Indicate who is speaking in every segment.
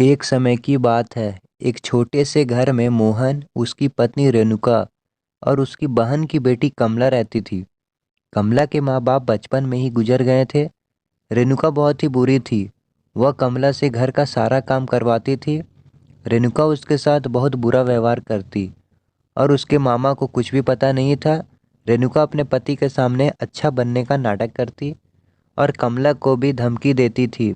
Speaker 1: एक समय की बात है। एक छोटे से घर में मोहन, उसकी पत्नी रेणुका और उसकी बहन की बेटी कमला रहती थी। कमला के माँ बाप बचपन में ही गुजर गए थे। रेणुका बहुत ही बुरी थी। वह कमला से घर का सारा काम करवाती थी। रेणुका उसके साथ बहुत बुरा व्यवहार करती और उसके मामा को कुछ भी पता नहीं था। रेणुका अपने पति के सामने अच्छा बनने का नाटक करती और कमला को भी धमकी देती थी।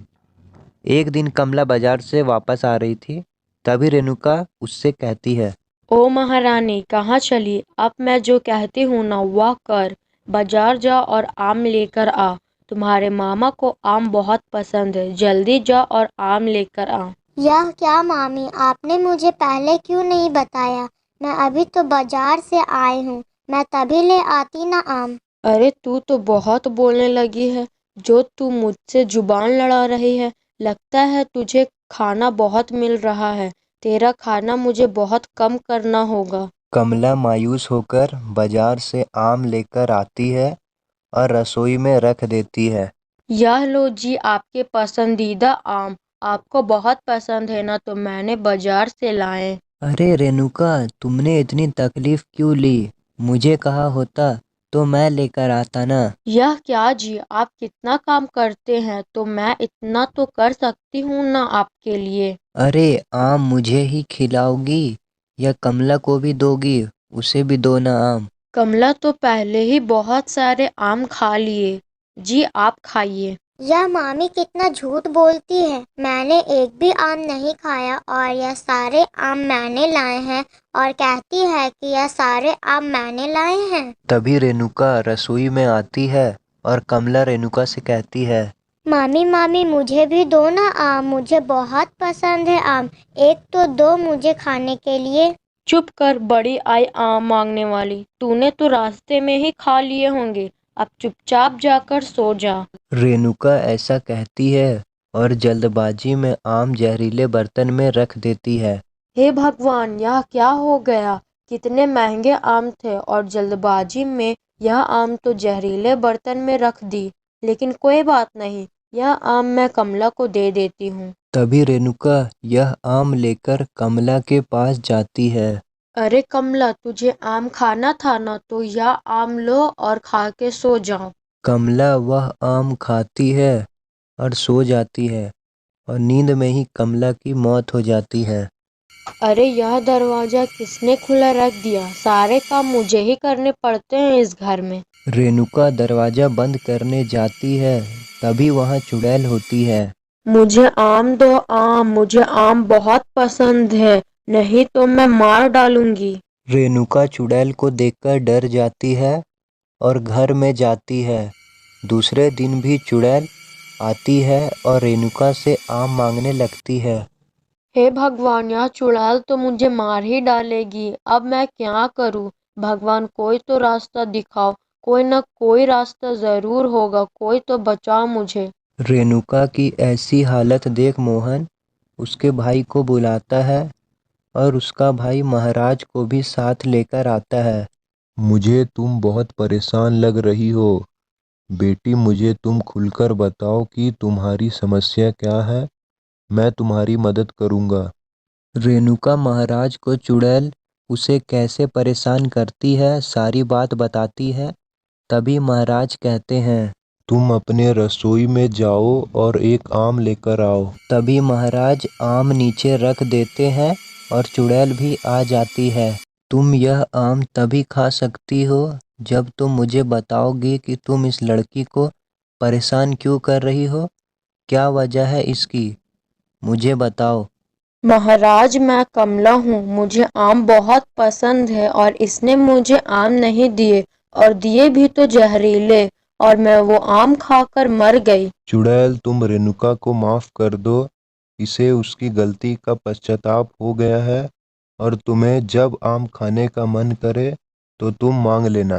Speaker 1: एक दिन कमला बाजार से वापस आ रही थी, तभी रेणुका उससे कहती है,
Speaker 2: ओ महारानी, कहाँ चली? अब मैं जो कहती हूँ ना वह कर। बाजार जा और आम लेकर आ। तुम्हारे मामा को आम बहुत पसंद है। जल्दी जा और आम लेकर आ।
Speaker 3: यह क्या मामी, आपने मुझे पहले क्यों नहीं बताया? मैं अभी तो बाजार से आई हूँ, मैं तभी ले आती ना आम।
Speaker 2: अरे तू तो बहुत बोलने लगी है। जो तू मुझसे जुबान लड़ा रही है। लगता है तुझे खाना बहुत मिल रहा है। तेरा खाना मुझे बहुत कम करना होगा।
Speaker 1: कमला मायूस होकर बाजार से आम लेकर आती है और रसोई में रख देती है।
Speaker 2: यह लो जी आपके पसंदीदा आम। आपको बहुत पसंद है ना, तो मैंने बाजार से लाए।
Speaker 1: अरे रेणुका, तुमने इतनी तकलीफ क्यों ली? मुझे कहा होता तो मैं लेकर आता ना।
Speaker 2: यह क्या जी, आप कितना काम करते हैं तो मैं इतना तो कर सकती हूँ ना आपके लिए।
Speaker 1: अरे आम मुझे ही खिलाओगी या कमला को भी दोगी? उसे भी दो ना आम।
Speaker 2: कमला तो पहले ही बहुत सारे आम खा लिए। जी आप खाइए।
Speaker 3: यह मामी कितना झूठ बोलती है। मैंने एक भी आम नहीं खाया और यह सारे आम मैंने लाए हैं, और कहती है कि यह सारे आम मैंने लाए हैं।
Speaker 1: तभी रेणुका रसोई में आती है और कमला रेणुका से कहती है,
Speaker 3: मामी मामी, मुझे भी दो ना आम, मुझे बहुत पसंद है आम। एक तो दो मुझे खाने के लिए।
Speaker 2: चुप कर बड़ी आई आम मांगने वाली। तूने तो रास्ते में ही खा लिए होंगे। अब चुपचाप जाकर सो जा।
Speaker 1: रेणुका ऐसा कहती है और जल्दबाजी में आम जहरीले बर्तन में रख देती है।
Speaker 2: हे भगवान, यह क्या हो गया? कितने महंगे आम थे और जल्दबाजी में यह आम तो जहरीले बर्तन में रख दी। लेकिन कोई बात नहीं, यह आम मैं कमला को दे देती हूँ।
Speaker 1: तभी रेणुका यह आम लेकर कमला के पास जाती है।
Speaker 2: अरे कमला, तुझे आम खाना था ना, तो यह आम लो और खा के सो जाओ।
Speaker 1: कमला वह आम खाती है और सो जाती है और नींद में ही कमला की मौत हो जाती है।
Speaker 2: अरे यह दरवाजा किसने खुला रख दिया? सारे काम मुझे ही करने पड़ते हैं इस घर में।
Speaker 1: रेणुका दरवाजा बंद करने जाती है, तभी वहां चुड़ैल होती है।
Speaker 2: मुझे आम दो आम, मुझे आम बहुत पसंद है। नहीं तो मैं मार डालूंगी।
Speaker 1: रेणुका चुड़ैल को देखकर डर जाती है और घर में जाती है। दूसरे दिन भी चुड़ैल आती है और रेणुका से आम मांगने लगती है।
Speaker 2: हे भगवान, यह चुड़ैल तो मुझे मार ही डालेगी। अब मैं क्या करूं? भगवान कोई तो रास्ता दिखाओ। कोई न कोई रास्ता जरूर होगा। कोई तो बचाओ मुझे।
Speaker 1: रेणुका की ऐसी हालत देख मोहन उसके भाई को बुलाता है और उसका भाई महाराज को भी साथ लेकर आता है। मुझे तुम बहुत परेशान लग रही हो बेटी, मुझे तुम खुलकर बताओ कि तुम्हारी समस्या क्या है। मैं तुम्हारी मदद करूंगा। रेणुका महाराज को चुड़ैल उसे कैसे परेशान करती है सारी बात बताती है। तभी महाराज कहते हैं, तुम अपने रसोई में जाओ और एक आम लेकर आओ। तभी महाराज आम नीचे रख देते हैं और चुड़ैल भी आ जाती है। तुम यह आम तभी खा सकती हो जब तुम मुझे बताओगी कि तुम इस लड़की को परेशान क्यों कर रही हो। क्या वजह है इसकी, मुझे बताओ।
Speaker 2: महाराज, मैं कमला हूँ। मुझे आम बहुत पसंद है और इसने मुझे आम नहीं दिए, और दिए भी तो जहरीले, और मैं वो आम खाकर मर गई।
Speaker 4: चुड़ैल, तुम रेणुका को माफ कर दो। इसे उसकी गलती का पश्चाताप हो गया है और तुम्हें जब आम खाने का मन करे तो तुम मांग लेना।